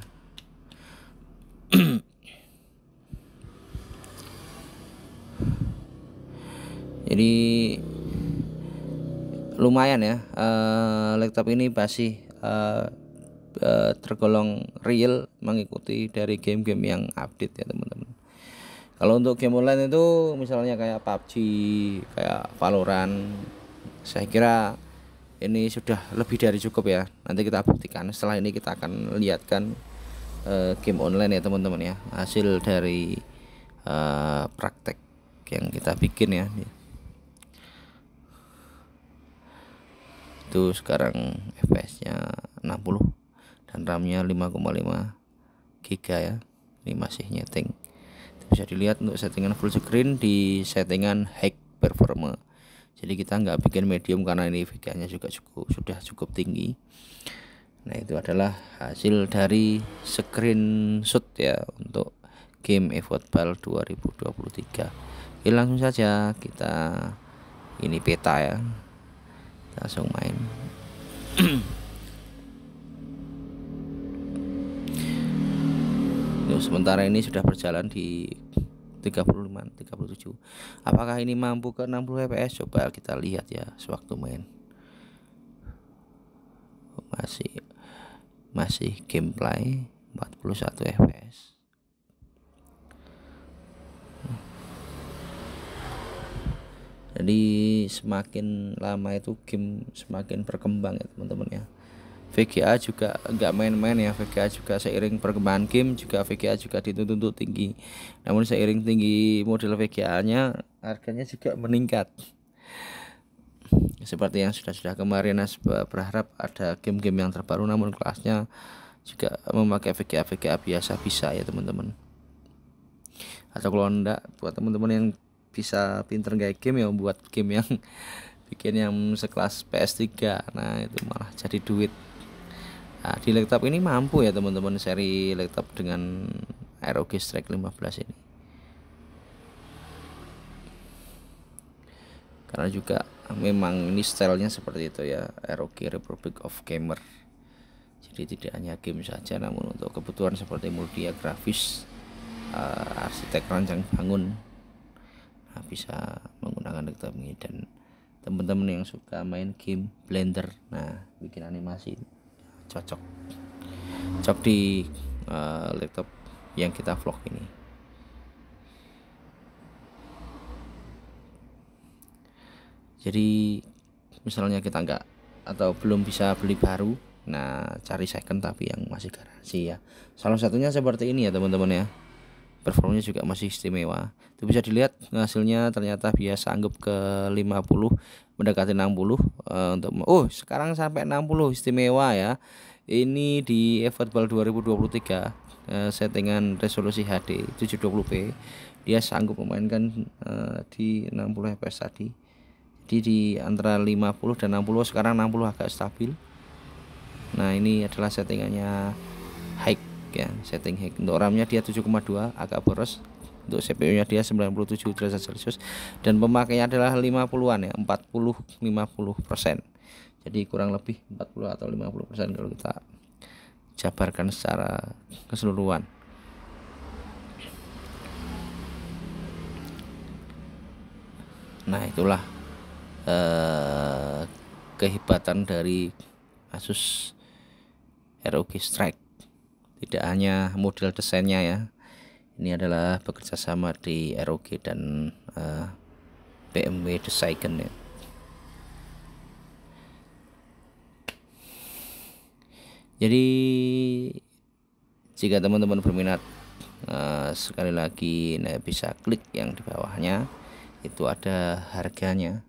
Jadi lumayan ya, laptop ini masih tergolong real mengikuti dari game-game yang update ya teman-teman. Kalau untuk game online itu misalnya kayak PUBG, kayak Valorant, saya kira ini sudah lebih dari cukup ya. Nanti kita buktikan, setelah ini kita akan lihatkan game online ya teman-teman ya, hasil dari praktek yang kita bikin ya. Itu sekarang FPS-nya 60 dan RAM-nya 5,5 GB ya. Ini masih nyeting. Itu bisa dilihat untuk settingan full screen di settingan high performance. Jadi kita nggak bikin medium karena ini VGA-nya juga sudah cukup tinggi. Nah, itu adalah hasil dari screenshot ya untuk game eFootball 2023. Oke, langsung saja kita ini peta ya. Langsung main. Sementara ini sudah berjalan di 37. Apakah ini mampu ke 60 fps? Coba kita lihat ya sewaktu main. Masih gameplay 41 fps. Jadi semakin lama itu game semakin berkembang ya teman-teman ya. VGA juga nggak main-main ya. VGA juga seiring perkembangan game juga VGA juga dituntut tinggi. Namun seiring tinggi model VGA-nya harganya juga meningkat. Seperti yang sudah kemarin berharap ada game-game yang terbaru namun kelasnya juga memakai VGA biasa bisa ya teman-teman. Atau kalau enggak buat teman-teman yang bisa pinter kayak game ya buat game yang bikin yang sekelas PS3, nah itu malah jadi duit. Nah, di laptop ini mampu ya teman-teman, seri laptop dengan ROG Strike 15 ini, karena juga memang ini stylenya seperti itu ya, ROG Republic of Gamer. Jadi tidak hanya game saja namun untuk kebutuhan seperti media grafis, arsitek rancang bangun, nah, bisa menggunakan laptop ini. Dan teman-teman yang suka main game Blender, nah bikin animasi cocok di laptop yang kita vlog ini. Jadi misalnya kita enggak atau belum bisa beli baru, nah cari second tapi yang masih garansi ya. Salah satunya seperti ini ya teman-teman ya. Performanya juga masih istimewa. Itu bisa dilihat hasilnya ternyata biasa anggap ke 50 mendekati 60 untuk sekarang sampai 60 istimewa ya. Ini di eFootball 2023 settingan resolusi HD 720p. Dia sanggup memainkan di 60 fps tadi. Jadi di antara 50 dan 60, sekarang 60 agak stabil. Nah, ini adalah settingannya high ya, setting high. Untuk RAM-nya dia 7,2 agak boros. Untuk CPU-nya dia 97 derajat Celcius dan pemakaiannya adalah 50-an ya, 40-50%. Jadi kurang lebih 40 atau 50% kalau kita jabarkan secara keseluruhan. Nah, itulah kehebatan dari Asus ROG Strike. Tidak hanya model desainnya ya, ini adalah bekerja sama di ROG dan BMW Design ya. Jadi jika teman-teman berminat, sekali lagi bisa klik yang di bawahnya, itu ada harganya.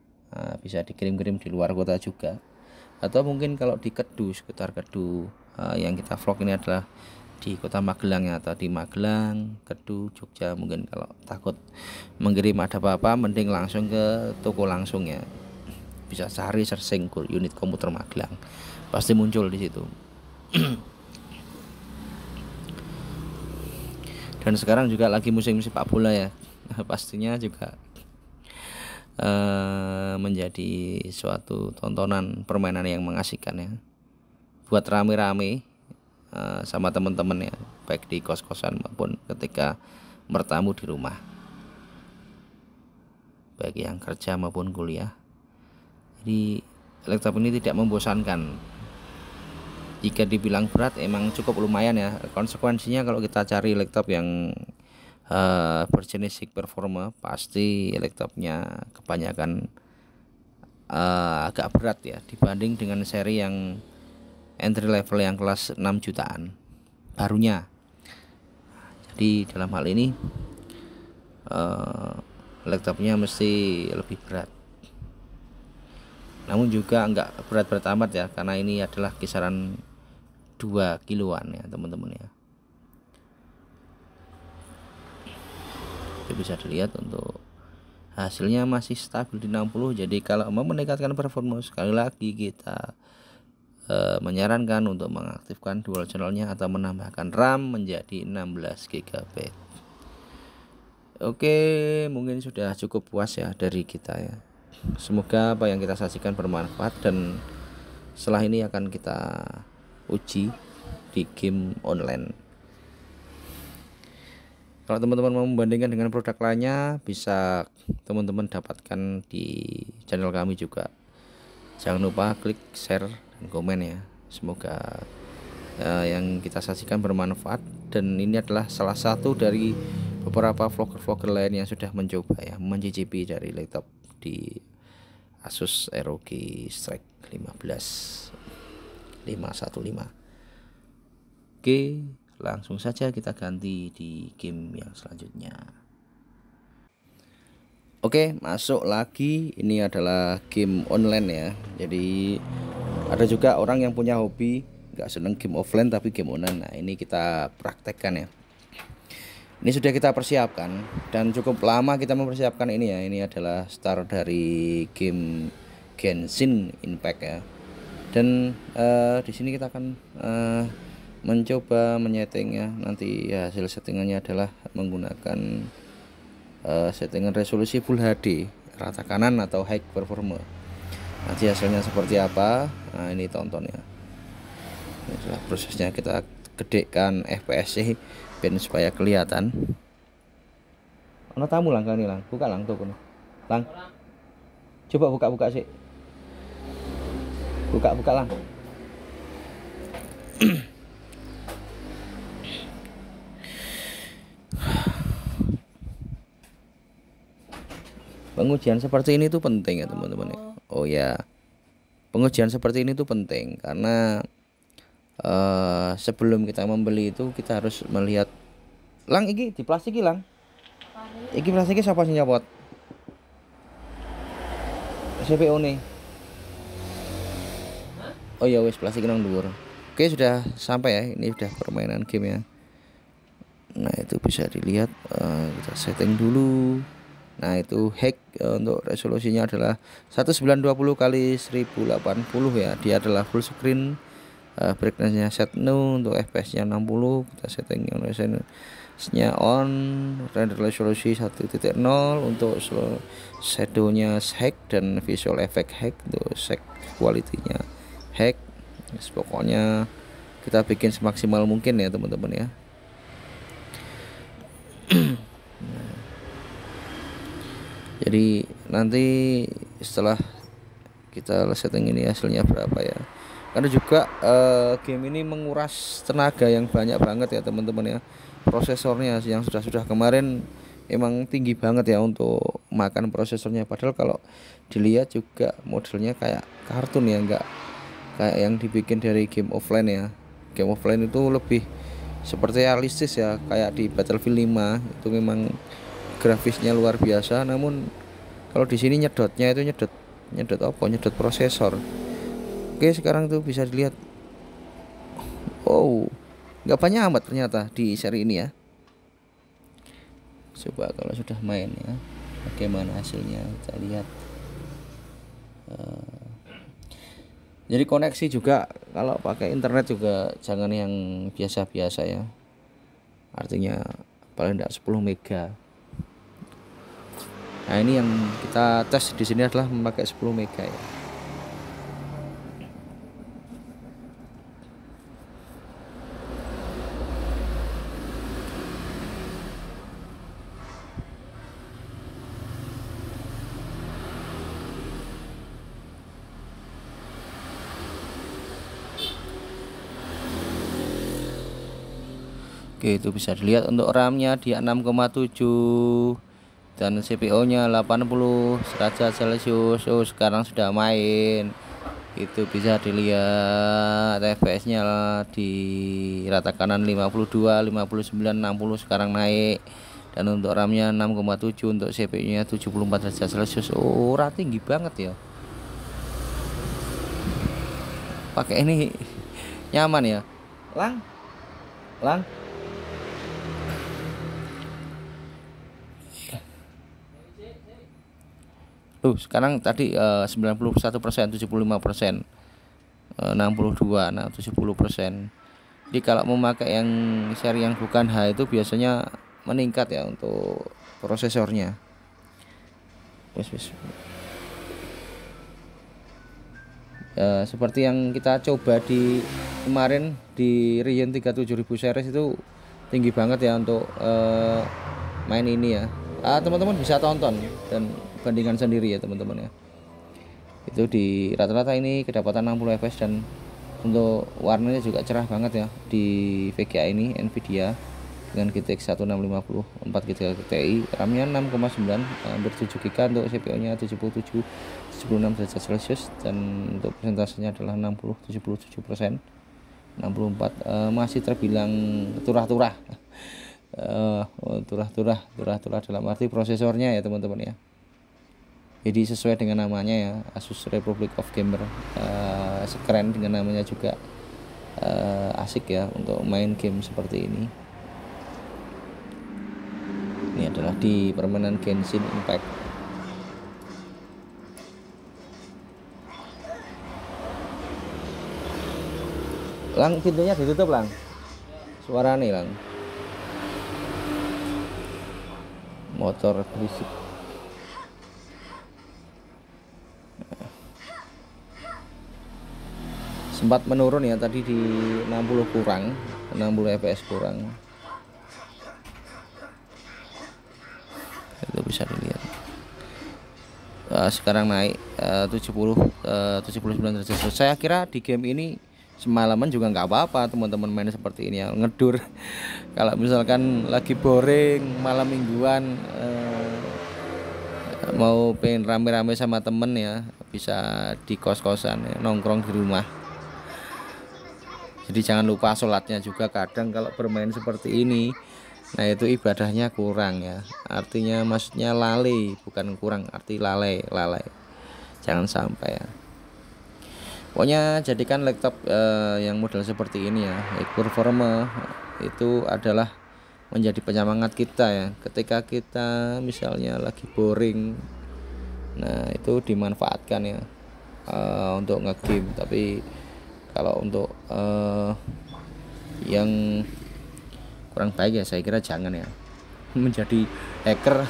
Bisa dikirim-kirim di luar kota juga, atau mungkin kalau di Kedu, sekitar Kedu, yang kita vlog ini adalah di kota Magelang ya, atau di Magelang, Kedu, Jogja. Mungkin kalau takut mengirim ada apa-apa, mending langsung ke toko langsung ya. Bisa cari searching unit komputer Magelang, pasti muncul di situ. Dan sekarang juga lagi musim sepak bola ya, pastinya juga menjadi suatu tontonan permainan yang mengasihkan ya, buat rame-rame sama teman-teman ya, baik di kos-kosan maupun ketika bertamu di rumah, baik yang kerja maupun kuliah. Jadi laptop ini tidak membosankan. Jika dibilang berat emang cukup lumayan ya. Konsekuensinya kalau kita cari laptop yang berjenis high performa, pasti laptopnya kebanyakan agak berat ya dibanding dengan seri yang entry level yang kelas 6 jutaan barunya. Jadi dalam hal ini laptopnya mesti lebih berat, namun juga enggak berat-berat amat ya, karena ini adalah kisaran 2 kiloan ya teman-teman ya. Itu bisa dilihat untuk hasilnya masih stabil di 60. Jadi kalau mau meningkatkan performa, sekali lagi kita menyarankan untuk mengaktifkan dual channelnya atau menambahkan RAM menjadi 16 GB. Oke, mungkin sudah cukup puas ya dari kita ya. Semoga apa yang kita sajikan bermanfaat, dan setelah ini akan kita uji di game online. Kalau teman-teman mau membandingkan dengan produk lainnya, bisa teman-teman dapatkan di channel kami juga. Jangan lupa klik share dan komen ya. Semoga yang kita sajikan bermanfaat, dan ini adalah salah satu dari beberapa vlogger-vlogger lain yang sudah mencoba ya, mencicipi dari laptop di Asus ROG Strike 15. 515. Oke, langsung saja kita ganti di game yang selanjutnya. Oke, masuk lagi. Ini adalah game online ya. Jadi ada juga orang yang punya hobi nggak seneng game offline tapi game online. Nah, ini kita praktekkan ya. Ini sudah kita persiapkan dan cukup lama kita mempersiapkan ini ya. Ini adalah start dari game Genshin Impact ya. Dan di sini kita akan mencoba menyetingnya. Nanti ya, hasil settingannya adalah menggunakan settingan resolusi Full HD rata kanan atau high performance. Nanti hasilnya seperti apa? Nah, ini tonton ya. Ini adalah prosesnya, kita gedekan FPS biar supaya kelihatan. Ono tamu lang kan lang, buka lang tuh kono. Lang. Coba buka sih. Buka lang. Pengujian seperti ini tuh penting ya teman-teman ya. Oh ya, pengujian seperti ini tuh penting karena sebelum kita membeli itu kita harus melihat. Lang iki di plastik lang. Iki plastiknya siapa sih nyopot? CPU nih. Oh ya wes, plastik nang dhuwur. Oke, sudah sampai ya. Ini sudah permainan game ya. Nah, itu bisa dilihat, kita setting dulu. Nah, itu hack untuk resolusinya adalah 1920 kali 1080 ya. Dia adalah full screen. Brightness-nya set no, untuk FPS-nya 60. Kita setting yang resolusinya on, render resolusi 1.0, untuk shadow-nya hack dan visual effect hack, untuk hack quality-nya hack. Pokoknya kita bikin semaksimal mungkin ya teman-teman ya. Jadi nanti setelah kita setting ini hasilnya berapa ya, karena juga game ini menguras tenaga yang banyak banget ya teman-teman ya. Prosesornya yang sudah kemarin emang tinggi banget ya untuk makan prosesornya, padahal kalau dilihat juga modelnya kayak kartun ya, enggak kayak yang dibikin dari game offline ya. Game offline itu lebih seperti realistis ya, kayak di Battlefield 5 itu memang grafisnya luar biasa. Namun kalau di sini nyedotnya itu nyedot apa? Nyedot prosesor. Oke, sekarang tuh bisa dilihat. Oh, nggak banyak amat ternyata di seri ini ya. Coba kalau sudah main ya, bagaimana hasilnya kita lihat. Jadi koneksi juga kalau pakai internet juga jangan yang biasa-biasa ya. Artinya paling tidak 10 mega. Nah, ini yang kita tes di sini adalah memakai 10 mega ya. Oke, itu bisa dilihat untuk RAM-nya dia 6,7 dan CPU-nya 80 derajat Celcius. Oh, sekarang sudah main. Itu bisa dilihat FPS-nya di rata kanan 52, 59, 60 sekarang naik. Dan untuk RAM-nya 6,7, untuk CPU-nya 74 derajat Celcius. Oh, tinggi banget ya. Pakai ini nyaman ya. Lang. Sekarang tadi 91%, 75%, 62, nah 70%. Jadi kalau memakai yang seri yang bukan H itu biasanya meningkat ya untuk prosesornya. Seperti yang kita coba di kemarin di Ryzen 37000 series itu tinggi banget ya untuk main ini ya. Teman-teman bisa tonton dan bandingkan sendiri ya teman-teman ya. Itu di rata-rata ini kedapatan 60 fps dan untuk warnanya juga cerah banget ya di VGA ini Nvidia. dengan GTX 1650 4 GB Ti, RAM-nya 6,9, hampir 7 GB, untuk CPU-nya 76 derajat Celcius, dan untuk persentasenya adalah 77%, 64, masih terbilang turah-turah. Turah-turah dalam arti prosesornya ya teman-teman ya. Jadi sesuai dengan namanya ya, Asus Republic of Gamer, keren dengan namanya juga, asik ya untuk main game seperti ini. Ini adalah di permainan Genshin Impact. Lang, pintunya ditutup Lang, suara nih Lang, motor berisik. Sempat menurun ya tadi di 60 kurang, 60 fps kurang, itu bisa dilihat. Sekarang naik 79 derajat. Saya kira di game ini semalaman juga nggak apa-apa teman-teman main seperti ini ya, ngedur. Kalau misalkan lagi boring malam mingguan, mau pengen rame-rame sama temen ya, bisa di kos-kosan ya, nongkrong di rumah. Jadi jangan lupa sholatnya juga. Kadang kalau bermain seperti ini, nah itu ibadahnya kurang ya, artinya maksudnya lalai, bukan kurang, arti lalai. Jangan sampai ya. Pokoknya jadikan laptop yang model seperti ini ya, performa itu adalah menjadi penyemangat kita ya, ketika kita misalnya lagi boring. Nah itu dimanfaatkan ya, untuk ngegame. Tapi kalau untuk yang kurang baik ya saya kira jangan ya, menjadi hacker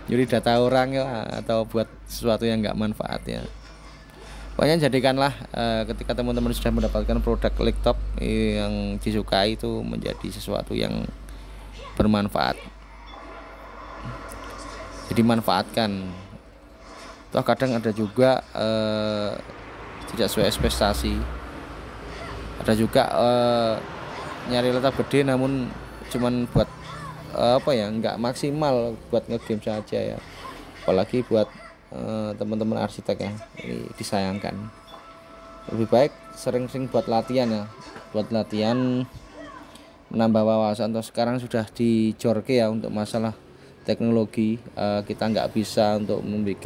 nyuri data orang ya, atau buat sesuatu yang nggak manfaat ya. Pokoknya jadikanlah ketika teman-teman sudah mendapatkan produk laptop yang disukai itu menjadi sesuatu yang bermanfaat. Jadi manfaatkan. Toh kadang ada juga tidak sesuai ekspektasi. Ada juga nyari laptop gede namun cuman buat nggak maksimal buat ngegame saja ya. Apalagi buat teman-teman arsitek ya, ini disayangkan. Lebih baik sering-sering buat latihan ya, buat latihan menambah wawasan. Atau sekarang sudah dijorke ya untuk masalah teknologi, kita nggak bisa untuk membuat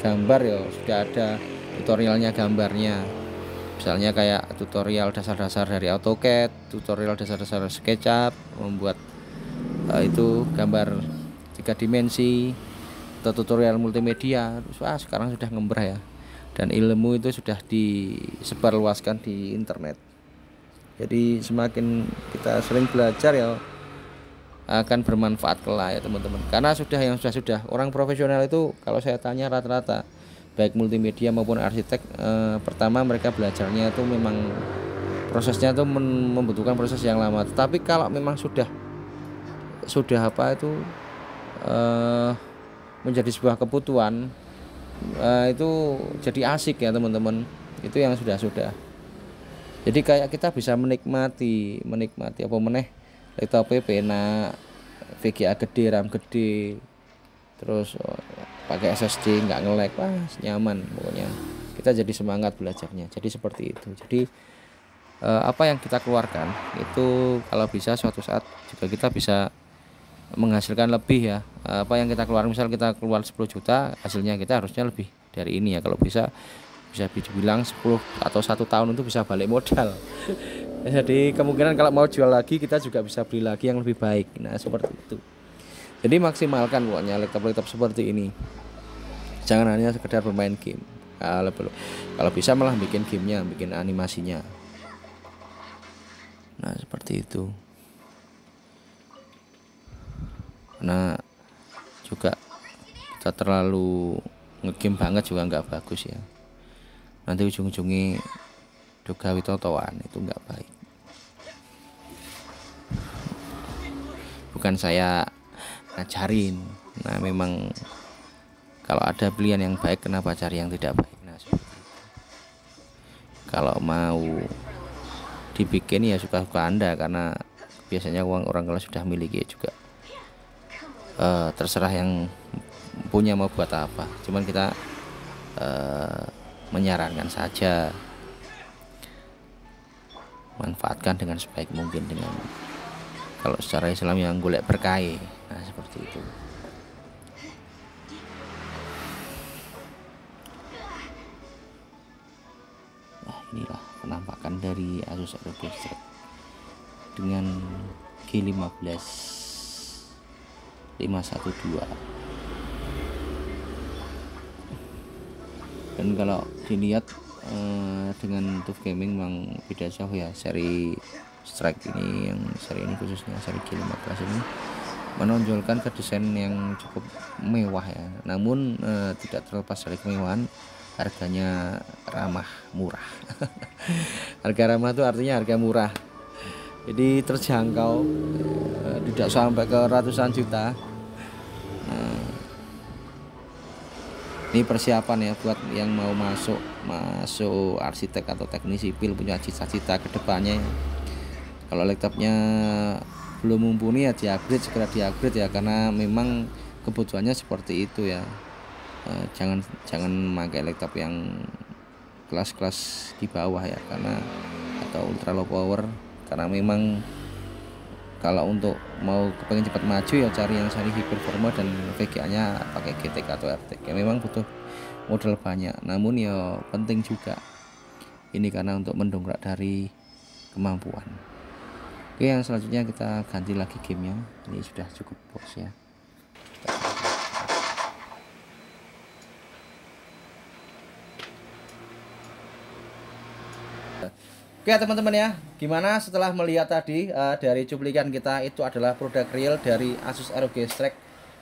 gambar ya, sudah ada tutorialnya gambarnya. Misalnya kayak tutorial dasar-dasar dari AutoCAD, tutorial dasar-dasar SketchUp, membuat itu gambar 3 dimensi, atau tutorial multimedia. Wah, sekarang sudah ngembrah ya, dan ilmu itu sudah disebarluaskan di internet. Jadi semakin kita sering belajar ya, akan bermanfaat kelak ya teman-teman. Karena sudah orang profesional itu kalau saya tanya rata-rata baik multimedia maupun arsitek, pertama mereka belajarnya itu memang prosesnya itu membutuhkan proses yang lama. Tapi kalau memang sudah menjadi sebuah kebutuhan, itu jadi asik ya teman-teman. Itu yang sudah. Jadi kayak kita bisa menikmati apa meneh laptop enak, VGA gede, RAM gede, terus pakai SSD nggak nge-lag, wah nyaman pokoknya. Kita jadi semangat belajarnya. Jadi seperti itu. Jadi apa yang kita keluarkan itu kalau bisa suatu saat juga kita bisa menghasilkan lebih ya. Apa yang kita keluar, misal kita keluar 10 juta, hasilnya kita harusnya lebih dari ini ya. Kalau bisa dibilang 10 atau 1 tahun itu bisa balik modal. Jadi kemungkinan kalau mau jual lagi kita juga bisa beli lagi yang lebih baik. Nah seperti itu. Jadi maksimalkan pokoknya laptop seperti ini. Jangan hanya sekedar bermain game. Kalau bisa malah bikin gamenya, bikin animasinya. Nah seperti itu. Nah juga kita terlalu ngegame banget juga nggak bagus ya. Nanti ujung-ujungnya dogawi totoan, itu nggak baik. Bukan saya ngajarin. Nah memang kalau ada pilihan yang baik, kenapa cari yang tidak baik? Nah seperti itu. Kalau mau dibikin ya suka-suka Anda, karena biasanya orang kalau sudah miliki juga terserah yang punya mau buat apa. Cuman kita menyarankan saja manfaatkan dengan sebaik mungkin, dengan kalau secara Islam yang golek berkah. Nah seperti itu. Nah inilah penampakan dari Asus ROG Strix dengan G15 512. Dan kalau dilihat dengan TUF Gaming memang beda jauh ya. Seri Strike ini, yang seri ini khususnya seri G15 ini menonjolkan ke desain yang cukup mewah ya, namun tidak terlepas dari kemewahan, harganya ramah murah. Harga ramah itu artinya harga murah, jadi terjangkau, tidak sampai ke ratusan juta. Ini persiapan ya buat yang mau masuk arsitek atau teknik sipil, punya cita-cita kedepannya. Kalau laptopnya belum mumpuni ya di-upgrade, segera di-upgrade ya, karena memang kebutuhannya seperti itu ya. Jangan pakai laptop yang kelas-kelas di bawah ya, karena atau ultra low power, karena memang kalau untuk mau kepengen cepat maju ya cari yang seri performa dan VGA nya pakai GTX atau RTX ya. Memang butuh modal banyak, namun ya penting juga ini karena untuk mendongkrak dari kemampuan. Oke, yang selanjutnya kita ganti lagi gamenya. Ini sudah cukup bos ya. Oke teman-teman ya, gimana setelah melihat tadi dari cuplikan kita, itu adalah produk real dari Asus ROG Strix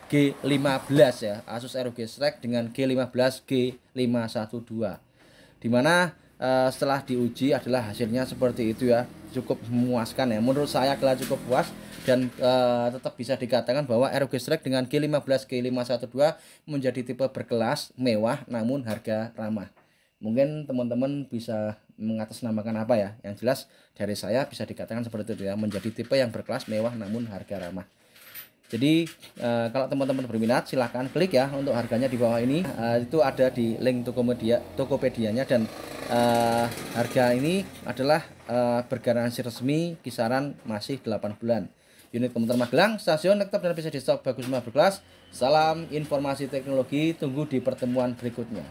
G15 ya. Asus ROG Strix dengan G15 G512, dimana setelah diuji adalah hasilnya seperti itu ya, cukup memuaskan ya. Menurut saya adalah cukup puas, dan tetap bisa dikatakan bahwa ROG Strix dengan G15 G512 menjadi tipe berkelas, mewah, namun harga ramah. Mungkin teman-teman bisa mengatasnamakan apa ya, yang jelas dari saya bisa dikatakan seperti itu ya, menjadi tipe yang berkelas, mewah, namun harga ramah. Jadi kalau teman-teman berminat silahkan klik ya untuk harganya di bawah ini, itu ada di link Tokopedia-nya, dan harga ini adalah bergaransi resmi, kisaran masih 8 bulan. Unit komputer Magelang, stasiun laptop dan PC desktop bagus semua berkelas. Salam informasi teknologi, tunggu di pertemuan berikutnya.